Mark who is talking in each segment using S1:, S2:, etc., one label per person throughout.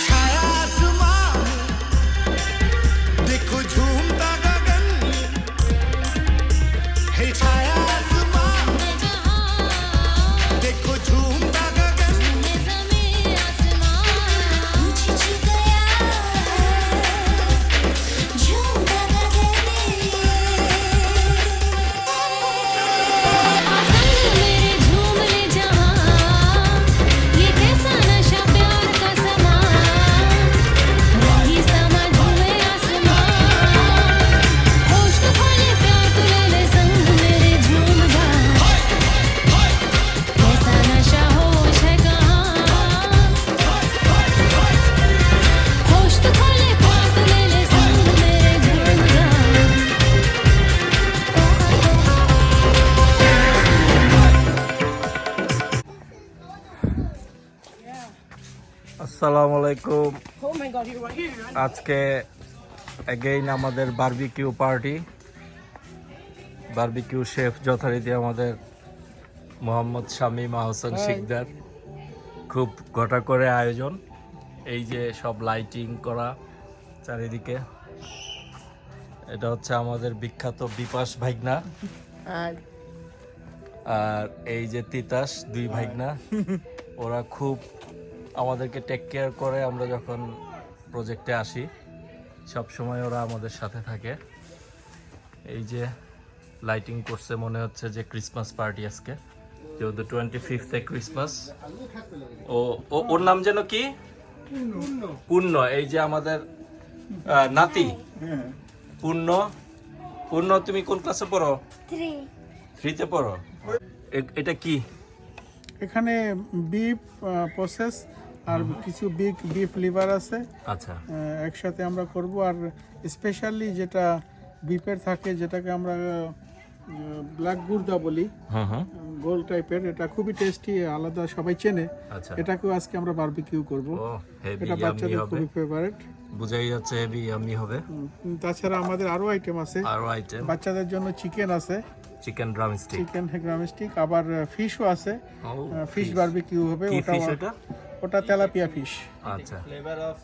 S1: छाया आसमान देखो झूमता गगन है छाया आसमान देखो झूमता गगन
S2: আসসালামু আলাইকুম।
S3: Oh my god, you are here.
S2: আজকে এগেইন আমাদের বারবিকিউ পার্টি। বারবিকিউ শেফ যথারীতি আমাদের মোহাম্মদ শামীম আহসান শিকদার। খুব ঘটা করে আয়োজন, এই যে সব লাইটিং করা চারিদিকে। এটা হচ্ছে আমাদের বিখ্যাত বিপাশ ভাইগনা, আর এই যে তিতাস, দুই ভাইগনা। ওরা খুব আমাদেরকে টেক কেয়ার করে। আমরা যখন প্রজেক্টে আসি সব সময় ওরা আমাদের সাথে থাকে। এই যে লাইটিং করছে, মনে হচ্ছে যে ক্রিসমাস পার্টি আজকে, যেহেতু 25th ক্রিসমাস। ওর নাম যেন কি? পূর্ণ। এই যে আমাদের নাতি পূর্ণ। পূর্ণ, তুমি কোন ক্লাসে পড়ো? 3তে পড়ো। এটা কি?
S4: এখানে বিফ প্রসেস আর কিছু বিফ লিভার আছে।
S2: আচ্ছা,
S4: একসাথে আমরা করব। আর স্পেশালি যেটা বিফের থাকে, যেটাকে আমরা ব্ল্যাক গুর্দা বলি, গোল টাইপের, এটা খুবই টেস্টি, আলাদা, সবাই চেনে।
S2: আচ্ছা,
S4: এটাকেও আজকে আমরা বারবিকিউ করব।
S2: হেভি
S4: এটা
S2: ইয়াম্মি
S4: বাচ্চাদের
S2: হবে,
S4: খুবই ফেভারিট।
S2: বুঝাই যাচ্ছে হেভি ইয়াম্মি হবে।
S4: তাছাড়া আমাদের আরো আইটেম আছে।
S2: আরো আইটেম,
S4: বাচ্চাদের জন্য চিকেন আছে,
S2: চিকেন ড্রামস্টিক,
S4: চিকেন গ্রামস্টিক, আবার ফিশও আছে। ফিশ বারবিকিউ হবে।
S2: কি
S4: ওটা
S2: ফিশ এটা?
S4: ওটা তেলাপিয়া ফিশ।
S2: আচ্ছা,
S5: ফ্লেভার অফ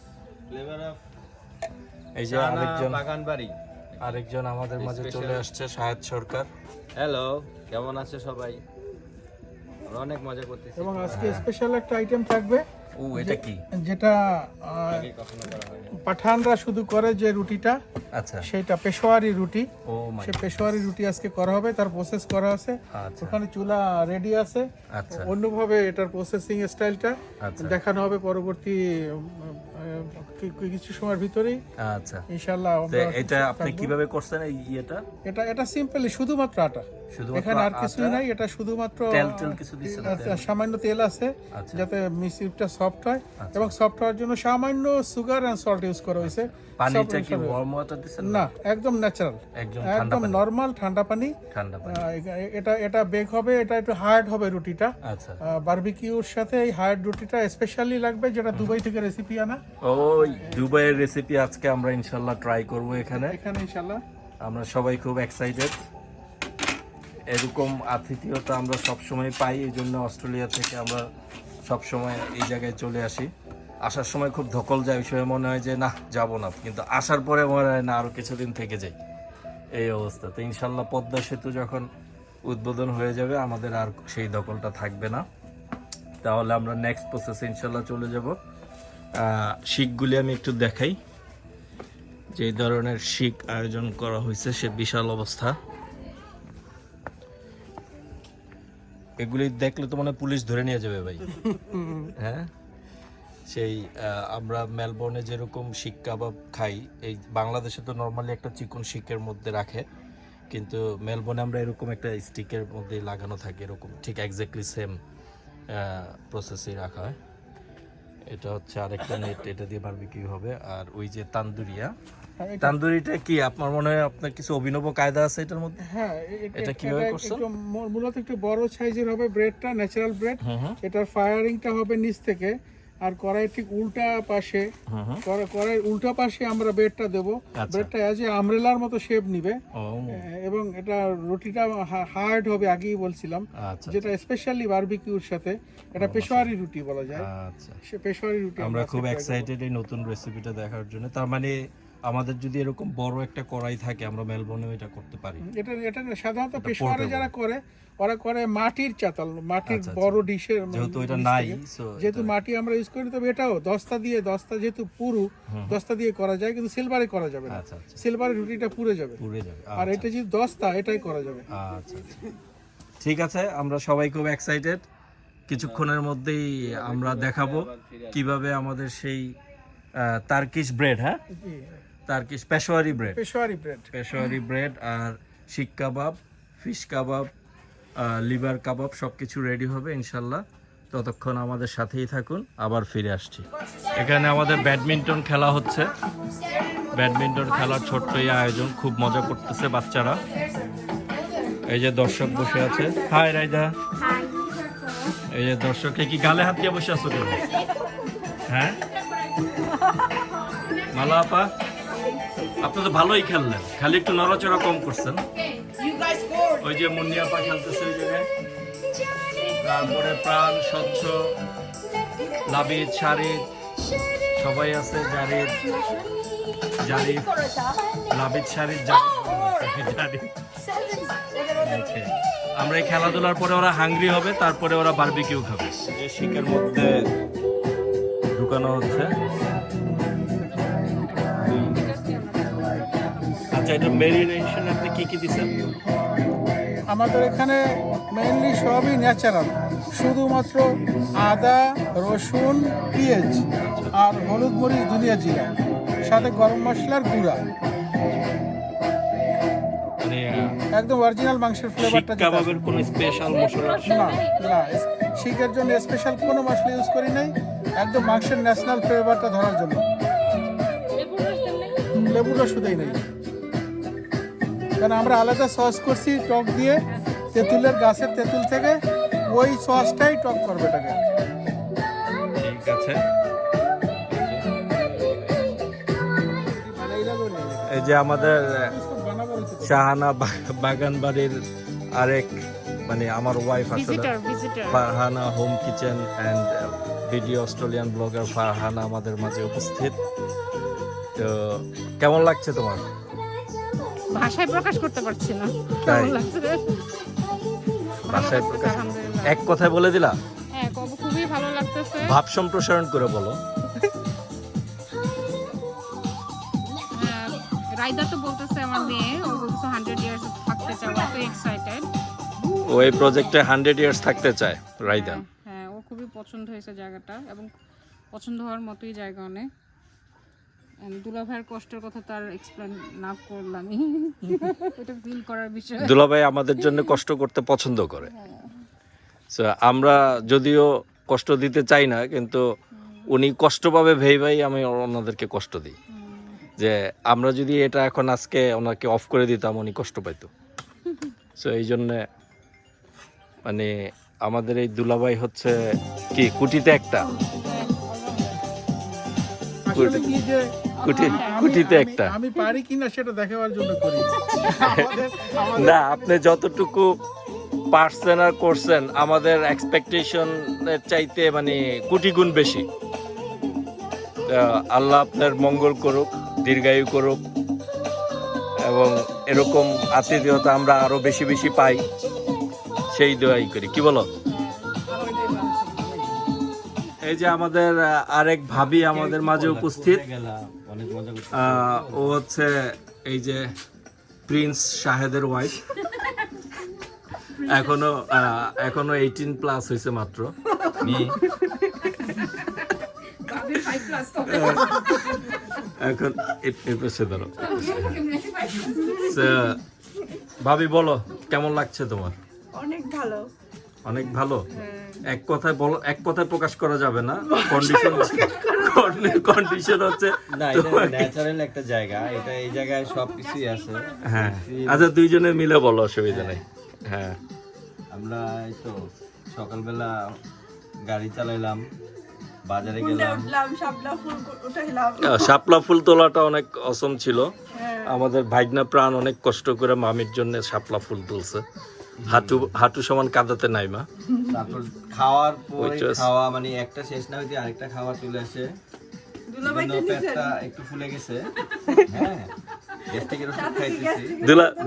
S2: এই যে আরেকজন
S5: বাগানবাড়ি।
S2: আমাদের মাঝে চলে আসছে, শাহেদ সরকার।
S5: হ্যালো, কেমন আছে সবাই? আমরা অনেক মজা করতেছি।
S4: এবং আজকে স্পেশাল একটা আইটেম থাকবে,
S2: ও এটা কি?
S4: যেটা
S5: কখনো করা হয়নি।
S4: পাঠানরা শুধু করে যে রুটিটা,
S2: আচ্ছা,
S4: সেটা পেশোয়ারি রুটি।
S2: ও মাই,
S4: সে পেশোয়ারি রুটি আজকে করা হবে, তার প্রসেস করা আছে।
S2: আচ্ছা
S4: ওখানে চুলা রেডি আছে।
S2: আচ্ছা
S4: অন্যভাবে এটার প্রসেসিং স্টাইলটা
S2: আচ্ছা
S4: দেখানো হবে পরবর্তী কিছু সময়ের ভিতরেই,
S2: আচ্ছা।
S4: ইনশাআল্লাহ।
S2: তো এটা আপনি কিভাবে করছেন এই ইয়েটা?
S4: এটা সিম্পলি শুধুমাত্র আটা,
S2: শুধুমাত্র
S4: এখানে আর কিছুই নাই। এটা শুধুমাত্র
S2: তেল কিছু দিচ্ছেন না?
S4: সামান্য তেল আছে,
S2: আচ্ছা।
S4: যাতে মিষ্টিটা সফট হয়।
S2: আচ্ছা।
S4: এবং সফট হওয়ার জন্য সামান্য সুগার এন্ড সল্ট ইউজ করা হয়েছে।
S2: পানিটা কি ওয়ার্ম ওয়াটার দিচ্ছেন?
S4: না, একদম ন্যাচারাল,
S2: একদম ঠান্ডা
S4: একদম
S2: পানি?
S4: নরমাল ঠান্ডা পানি।
S2: ঠান্ডা পানি।
S4: এটা বেক হবে, এটা একটু হার্ড হবে রুটিটা।
S2: আচ্ছা,
S4: বারবিকিউর সাথে এই হার্ড রুটিটা স্পেশালি লাগবে, যেটা দুবাই থেকে রেসিপি আনা।
S2: ওই দুবাইয়ের রেসিপি আজকে আমরা ইনশাআল্লাহ ট্রাই করব এখানে।
S4: ইনশাআল্লাহ
S2: আমরা সবাই খুব এক্সাইটেড। এরকম আতিথেয়তা আমরা সব সময় পাই, এই জন্য অস্ট্রেলিয়া থেকে আমরা সব সময় এই জায়গায় চলে আসি। আসার সময় খুব ধকল যায়, ওই সময় মনে হয় যে না, যাব না, কিন্তু আসার পরে মনে হয় না, আরও কিছুদিন থেকে যাই, এই অবস্থা। তো ইনশাল্লাহ পদ্মা সেতু যখন উদ্বোধন হয়ে যাবে, আমাদের আর সেই ধকলটা থাকবে না। তাহলে আমরা নেক্সট প্রসেসে ইনশাল্লাহ চলে যাব। শিকগুলি আমি একটু দেখাই, যে ধরনের শিক আয়োজন করা হয়েছে, সে বিশাল অবস্থা। এগুলি দেখলে তো মানে পুলিশ ধরে নিয়ে যাবে ভাই। হ্যাঁ, সেই আমরা মেলবোর্নে যেরকম শিক কাবাব খাই, এই বাংলাদেশে তো নর্মালি একটা চিকন শিকের মধ্যে রাখে, কিন্তু মেলবোর্নে আমরা এরকম একটা স্টিকের মধ্যে লাগানো থাকে, এরকম ঠিক এক্স্যাক্টলি সেম প্রসেসেই রাখা হয়। এটা হচ্ছে আরেকটা নেট, এটা দিয়ে বারবিকিউ হবে। আর ওই যে তান্দুরিটা কি আপনার মনে হয় আপনার কিছু অভিনব কায়দা আছে এটার মধ্যে?
S4: হ্যাঁ,
S2: এটা কিভাবে করছো?
S4: মূলত একটু বড় সাইজের হবে ব্রেডটা, ন্যাচারাল ব্রেড। এটার ফায়ারিংটা হবে নিচ থেকে, আর কড়াই ঠিক উল্টা পাশে
S2: হুম।
S4: কড়াই উল্টা পাশে আমরা ব্রেডটা দেবো।
S2: আচ্ছা।
S4: ব্রেডটা অ্যাজ এ আমব্রেলার মতো শেপ নিবে
S2: ও
S4: এবং এটা রুটিটা হার্ড হবে, আগেই বলছিলাম,
S2: আচ্ছা
S4: যেটা স্পেশালি বারবিকিউর সাথে এটা পেশোয়ারি রুটি বলা যায়।
S2: আচ্ছা,
S4: সে পেশোয়ারি রুটি
S2: আমরা খুব
S4: আজকে try করবো।
S2: এক্সাইটেড এই নতুন রেসিপিটা দেখার জন্য। তার মানে আমাদের যদি এরকম বড় একটা কড়াই থাকে আমরা মেলবোর্নেও এটা করতে পারি।
S4: এটা এটা সাধারণত পেশোয়ারে যারা করে ওরা করে মাটির চাতাল, মাটির
S2: আচ্ছা,
S4: বড় ডিশের,
S2: যেহেতু এটা নাই, so
S4: যেহেতু মাটি আমরা ইউজ করি, তবে এটাও দস্তা যেহেতু পুরু দস্তা দিয়ে করা যায়, কিন্তু সিলভারে করা যাবে না।
S2: আচ্ছা আচ্ছা,
S4: সিলভারে রুটিটা পুড়ে যাবে,
S2: পুড়ে যাবে।
S4: আর এটা যদি দস্তা এটাই করা যাবে।
S2: আচ্ছা আচ্ছা, ঠিক আছে, আমরা সবাই খুব এক্সাইটেড। কিছুক্ষণের মধ্যেই আমরা দেখাবো কিভাবে আমাদের সেই তার্কিশ ব্রেড, হ্যাঁ Turkish Peshawari bread, Peshawari bread আর শিক কাবাব, ফিশ কাবাব, লিভার কাবাব সব কিছু রেডি হবে ইনশাল্লাহ। ততক্ষণ আমাদের সাথেই থাকুন, আবার ফিরে আসছি। এখানে আমাদের ব্যাডমিন্টন খেলা হচ্ছে, ব্যাডমিন্টন খেলার ছোট্ট এই আয়োজন, খুব মজা করতেছে বাচ্চারা। এই যে দর্শক বসে আছে, হাই রাইদা, এই যে দর্শক, কি গালে হাত দিয়ে বসে আছো কেন? হ্যাঁ মালা আপা, আপনি তো ভালোই খেললেন, খালি একটু নড়াচড়া কম করছেন। ওই যে মুন্নি আপা খেলতেছে ওই জায়গায়, তারপরে প্রাণ, স্বচ্ছ, লাবিদ, শারিদ সবাই আছে, জারিদ, লাবিদ, শারিদ, জারিদ। Okay. আমরা এই খেলাধুলার পরে ওরা হাংরি হবে, তারপরে ওরা বারবিকিউ খাবে। এই শিকের মধ্যে ঢুকানো হচ্ছে। আচ্ছা, এটা মেরিনেশন আপনি কি কি দিচ্ছেন?
S4: আমাদের এখানে মেইনলি সবই ন্যাচারাল, শুধুমাত্র আদা, রসুন, পেঁয়াজ আর হলুদ, মরিচ, ধনিয়া, জিরা, সাথে গরম মশলার গুঁড়া,
S2: মানে
S4: একদম অরিজিনাল মাংসের
S2: শিক
S4: ফ্লেভারটা।
S2: কাবাবের কোনো স্পেশাল মশলা?
S4: না না, শিকের জন্য স্পেশাল কোনো মশলা ইউজ করি নাই, একদম মাংসের ন্যাশনাল ফ্লেভারটা ধরার জন্য। লেবুর রস শুধুই নেই, কারণ আমরা আলাদা সস করছি টক দিয়ে, তেঁতুলের গাছের তেঁতুল থেকে, ওই সসটাই টক করবে এটাকে।
S2: ঠিক আছে, এই যে আমাদের শাহানা বাগান বাড়ির আরেক, মানে আমার ওয়াইফ আসলে Farhana home kitchen and video Australian blogger Farhana আমাদের মাঝে উপস্থিত। তো কেমন লাগছে তোমার?
S3: ভাষায় প্রকাশ করতে পারছি না,
S2: তাই?
S3: কেমন লাগছে?
S2: ভাষায়
S3: লাগতেছে,
S2: প্রকাশ-
S3: আলহামদুলিল্লাহ।
S2: এক কথায় বলে দিলা?
S3: হ্যাঁ, খুবই ভালো লাগতেছে।
S2: ভাব সম্প্রসারণ করে বলো।
S3: রাইদা তো বলতেছে আমার মেয়ে, ও বলতেছে 100 ইয়ার্স থাকতে চায়, ও তো এক্সাইটেড।
S2: ও এই প্রজেক্টে 100 ইয়ার্স থাকতে চায়, রাইদা।
S3: হ্যাঁ, ও খুবই পছন্দ হয়েছে জায়গাটা, এবং পছন্দ হওয়ার মতোই জায়গা অনেক। দুলা ভাইয়ের কষ্টের কথা তার এক্সপ্লেন না করলামই, এটা ফিল করার বিষয়।
S2: দুলাভাই আমাদের জন্য কষ্ট করতে পছন্দ করে। So, আমরা যদিও কষ্ট দিতে চাই না, কিন্তু উনি কষ্ট পাবে ভেবেই আমি ওনাদেরকে কষ্ট দিই, যে আমরা যদি এটা এখন আজকে ওনাকে অফ করে দিতাম উনি কষ্ট পাইতো। সো এই জন্যে মানে আমাদের এই দুলাভাই হচ্ছে কি কুটিতে একটা,
S4: আসলে কি যে
S2: কুটিতে একটা।
S4: আমি পারি কিনা সেটা দেখাবার জন্য করি। আমাদের
S2: না, আপনি যতটুকু পারছেন আর করছেন আমাদের এক্সপেকটেশনের চাইতে মানে কোটি গুণ বেশি। আল্লাহ আপনার মঙ্গল করুক, দীর্ঘায়ু করুক, এবং এরকম আতিথেয়তা আমরা আরো বেশি বেশি পাই, সেই দোয়াই করি। কি বলো? এই যে আমাদের আরেক ভাবি আমাদের মাঝে উপস্থিত,
S5: অনেক মজা করছি।
S2: ও হচ্ছে এই যে প্রিন্স শাহেদের ওয়াইফ। এখনো 18 প্লাস হয়েছে মাত্র। এখন এর পাশে ধরো। So, ভাবি বলো কেমন লাগছে তোমার?
S6: অনেক ভালো।
S2: অনেক ভালো। এক কথায় বলো, এক কথায় প্রকাশ করা যাবে না, কন্ডিশন হচ্ছে।
S5: না, এটা ন্যাচারাল একটা জায়গা, এটা এই জায়গায় সবকিছুই আছে।
S2: হ্যাঁ, আচ্ছা দুইজনে মিলে বলো, অসুবিধা নেই। হ্যাঁ,
S5: আমরা এই তো সকালবেলা গাড়ি চালাইলাম, বাজারে গেলাম,
S2: শাপলা ফুল তোলাটা অনেক অসম ছিল। আমাদের ভাইগনা প্রাণ অনেক কষ্ট করে মামির জন্য শাপলা ফুল তুলছে, হাঁটু সমান কাদাতে নাই মা।
S5: তারপর খাওয়ার পরে
S2: Waitress.
S5: খাওয়া মানে একটা শেষ না হইতে আরেকটা খাওয়া চলে আসে, পেটটা একটু ফুলে গেছে। হ্যাঁ, গ্যাস্ট্রিকের ওষুধ খাইতেছি।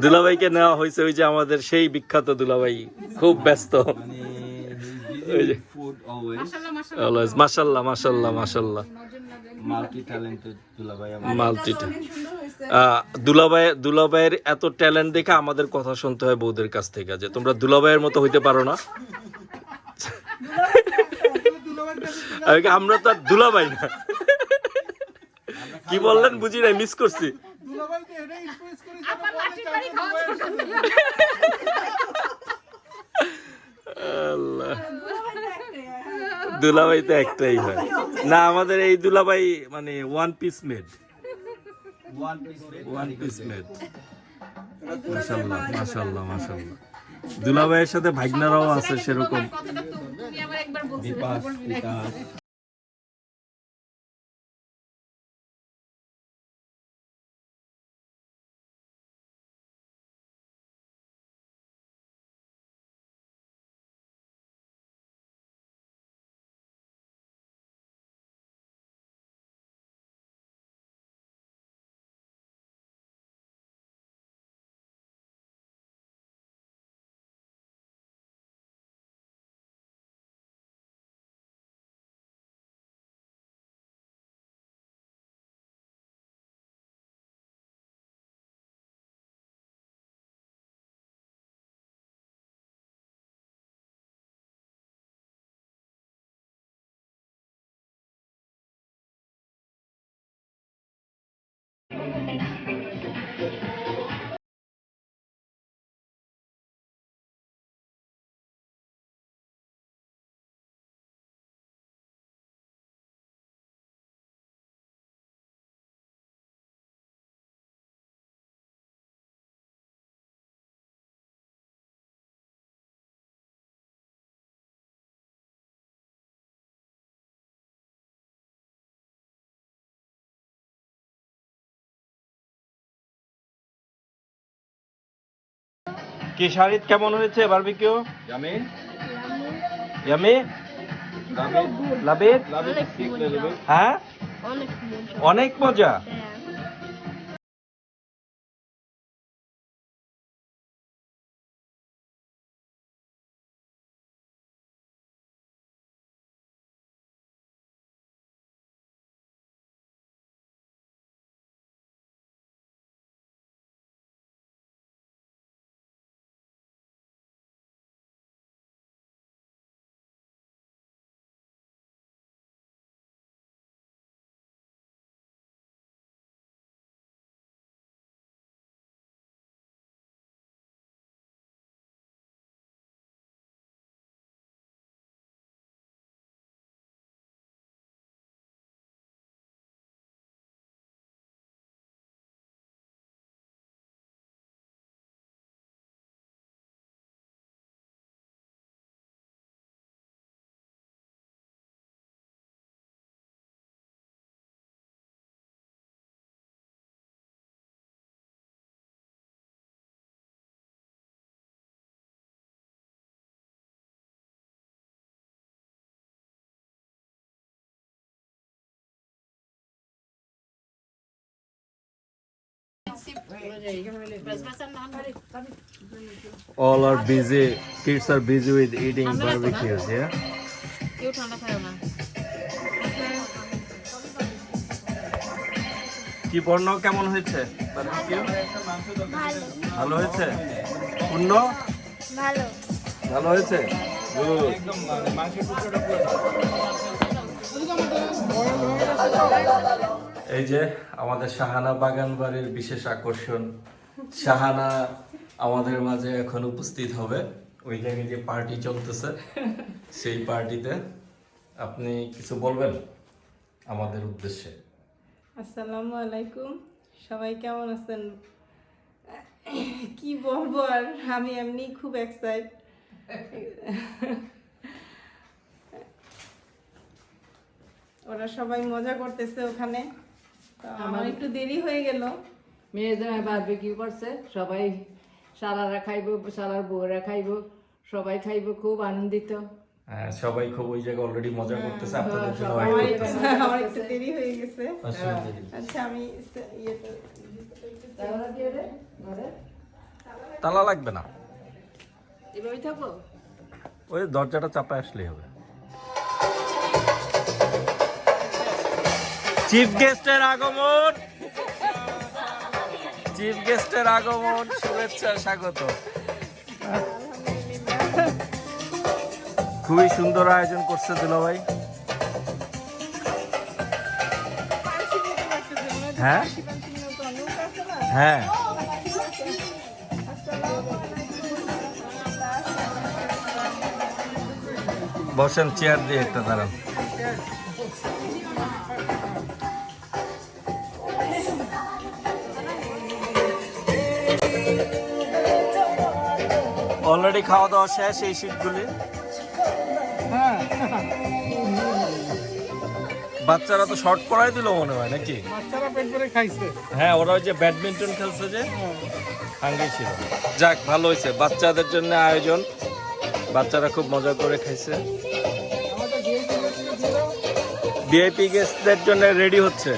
S2: দুলাভাইকে নেওয়া হয়েছে, ওই যে আমাদের সেই বিখ্যাত দুলাভাই, খুব ব্যস্ত।
S5: মানে
S2: ওই যে
S5: ফুড অলওয়েজ
S2: অলওয়েজ মাশাল্লাহ মাশাল্লাহ মাশাল্লাহ,
S5: মাল্টি ট্যালেন্টেড দুলাভাই আমার।
S2: মাল্টি। দুলাভাইয়ের এত ট্যালেন্ট দেখে আমাদের কথা শুনতে হয় বউদের কাছ থেকে, যে তোমরা দুলাভাইয়ের মতো হইতে পারো না। আমরা তো আর দুলাভাই না। কি বললেন বুঝি নাই, মিস করছি।
S4: দুলাভাইকে এটাই ইনফ্লুয়েন্স করে যেন
S3: আপা
S4: বলে
S3: লাঠির
S4: যে
S3: বাড়ি
S4: আমি
S3: খাওয়া
S4: দুলাভাইয়ের
S3: করতেন।
S2: আল্লাহ, দুলাভাই তো একটাই হয় না আমাদের এই দুলাভাই, মানে one piece made, one piece made. মাশাল্লাহ মাশাল্লাহ মাশাল্লাহ। দুলাভাইয়ের সাথে ভাগনারাও আছে সেরকম।
S3: কথাটা তো তুমি আবার একবার বলছিলে,
S5: বিপাস,
S3: বলবি না।
S5: বিকাশ।
S2: কি শারিত কেমন হয়েছে বারবিকিউ?
S5: আমি
S2: ইয়ামি লাবিদ, হ্যাঁ অনেক মজা। All are busy. Kids are busy with eating barbecues, yeah?
S3: কেউ ঠান্ডা খায় না।
S2: কি বর্ণ কেমন হয়েছে বারবিকিউ? ভালো হয়েছে। পূর্ণ
S6: ভালো
S2: ভালো হয়েছে। Good. এই যে আমাদের শাহানা বাগান বাড়ির বিশেষ আকর্ষণ, শাহানা আমাদের মাঝে এখন উপস্থিত হবে। ওই জায়গায় যে পার্টি চলতেছে সেই পার্টিতে আপনি কিছু বলবেন আমাদের উদ্দেশ্যে?
S7: আসসালামু আলাইকুম, সবাই কেমন আছেন? কি বলবো আর, আমি এমনি খুব এক্সাইট। ওরা সবাই মজা করতেছে ওখানে, তো আমার একটু দেরি হয়ে গেল।
S6: মেয়ে জামাই বারবিকিউ করছে, সবাই সারারা খাইবো, সারার বউরা খাইবো, সবাই খাইবো, খুব আনন্দিত।
S2: হ্যাঁ, সবাই খুব ওই জায়গায় অলরেডি মজা করতেছে, আপনাদের জন্য
S6: সবাই
S2: wait করতেছে।
S7: আমার একটু দেরি হয়ে গেছে।
S2: অসুবিধা নেই।
S7: আচ্ছা আমি ইয়েটা
S6: তাহলে কি রে ঘরে
S2: তালা লাগবে না,
S6: এভাবেই থাকবো।
S2: ওই দরজাটা চাপায় আসলেই হবে। চিফ গেস্টের আগমন, চিফ গেস্টের আগমন, শুভেচ্ছা, স্বাগত। খুবই সুন্দর আয়োজন করছে দুলাভাই। হ্যাঁ হ্যাঁ, বসেন, চেয়ার দিয়ে একটা দাঁড়ান। অলরেডি খাওয়া দাওয়া শেষ এই সিটগুলি।
S4: হ্যাঁ,
S2: বাচ্চারা তো শর্ট করাই দিল মনে হয় নাকি?
S4: বাচ্চারা পেট ভরে খাইছে।
S2: হ্যাঁ, ওরা ওই যে ব্যাডমিন্টন খেলছে যে, হাঙ্গি ছিল। যাক, ভালো হয়েছে, বাচ্চাদের জন্য আয়োজন, বাচ্চারা খুব মজা করে খাইছে।
S4: আমাদের দিয়ে
S2: ভিআইপি গেস্টদের জন্য রেডি হচ্ছে।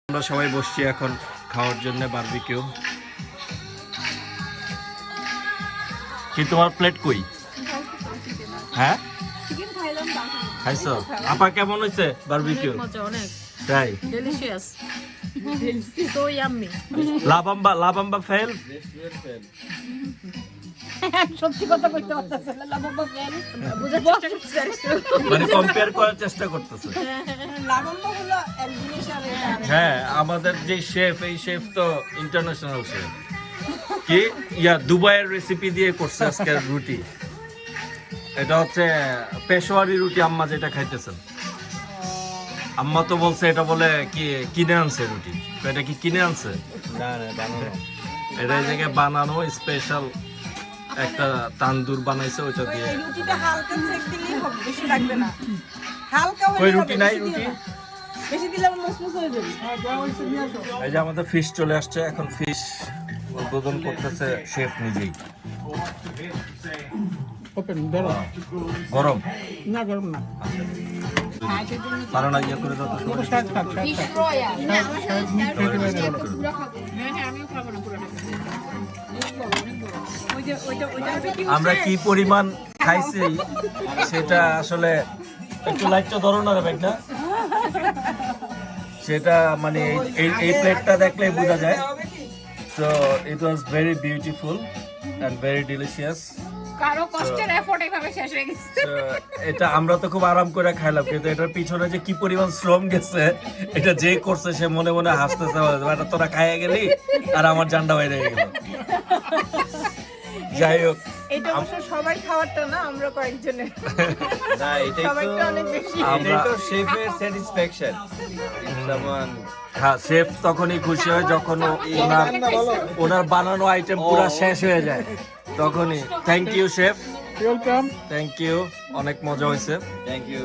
S2: আমরা সবাই বসছি এখন খাওয়ার জন্য বারবিকিউ। কি তোমার প্লেট কই? হ্যাঁ, খাইছো? আপা কেমন হয়েছে বারবিকিউ?
S3: মজা অনেক,
S2: তাই?
S3: Delicious, so yummy.
S2: লাবাম্বা ফেল।
S3: সত্যি কথা কইতে পারতেছে না, লাবাম্বা ফেল বুঝার চেষ্টা করতেছে,
S2: মানে কম্পেয়ার করার চেষ্টা করতেছে।
S7: লাবণ্য হলো এক জিনিস আর এটা
S2: হ্যাঁ, আমাদের যে শেফ, এই শেফ তো ইন্টারন্যাশনাল শেফ। কি দুবাইয়ের রেসিপি দিয়ে করছে আজকের রুটি। এটা হচ্ছে পেশোয়ারি রুটি, আম্মা যেটা খাইতেছেন। আম্মা তো বলছে এটা বলে কি কিনে আনছে রুটি, তো এটা কি কিনে আনছে?
S5: না না, বানানো।
S2: এটা এই জায়গায় বানানো স্পেশাল একটা তান্দুর বানাইছে, ওইটা দিয়ে।
S7: এই রুটিটা হালকা সেক দিলেই হবে, বেশি লাগবে না। হালকা হলে
S2: ওই
S7: হবে,
S2: রুটি নাই,
S7: বেশি দিও
S2: রুটি
S7: না। বেশি দিলে আবার মসমস হয়ে যাবে।
S2: এই যে আমাদের ফিশ চলে আসছে, এখন ফিশ উদ্বোধন করতেছে শেফ নিজেই।
S4: ওপেন ধরো।
S2: গরম
S4: না, গরম না।
S2: পারো না ইয়ে করে দাও তো সবাই।
S4: শায়দ খান, শায়দ খান। শায়দ মুখ খেতে পারে না।
S3: হ্যাঁ হ্যাঁ, আমিও খাবো না পুরোটা।
S2: আমরা কি পরিমাণ খাইছি সেটা আসলে একটু লাইটটা ধরো না রে না, সেটা মানে এই প্লেটটা দেখলে বোঝা যায়। So it was very beautiful and very delicious.
S3: কারো কষ্টের এফোর্ট এভাবে শেষ হয়ে গেছে।
S2: এটা আমরা তো খুব আরাম করে খাইলাম, কিন্তু এটার পিছনে যে কি পরিমাণ শ্রম গেছে, এটা যে করছে সে মনে মনে হাসতেছে, এটা তোরা খাইয়ে গেলি আর আমার জানটা বাইরে গেল। যাই হোক,
S7: এটা অবশ্য সবাই খাওয়ারটা না, আমরা কয়েকজনের।
S5: না, এটাই
S7: সবাইটা অনেক
S5: তো,
S7: বেশি।
S5: এটাই তো শেফের স্যাটিসফ্যাকশন। সামান
S2: হ্যাঁ, শেফ তখনই খুশি হয় যখন ওনার বানানো আইটেম পুরো শেষ হয়ে যায়, তখনই। Thank you chef,
S4: welcome.
S2: Thank you, অনেক মজা হয়েছে।
S5: Thank you.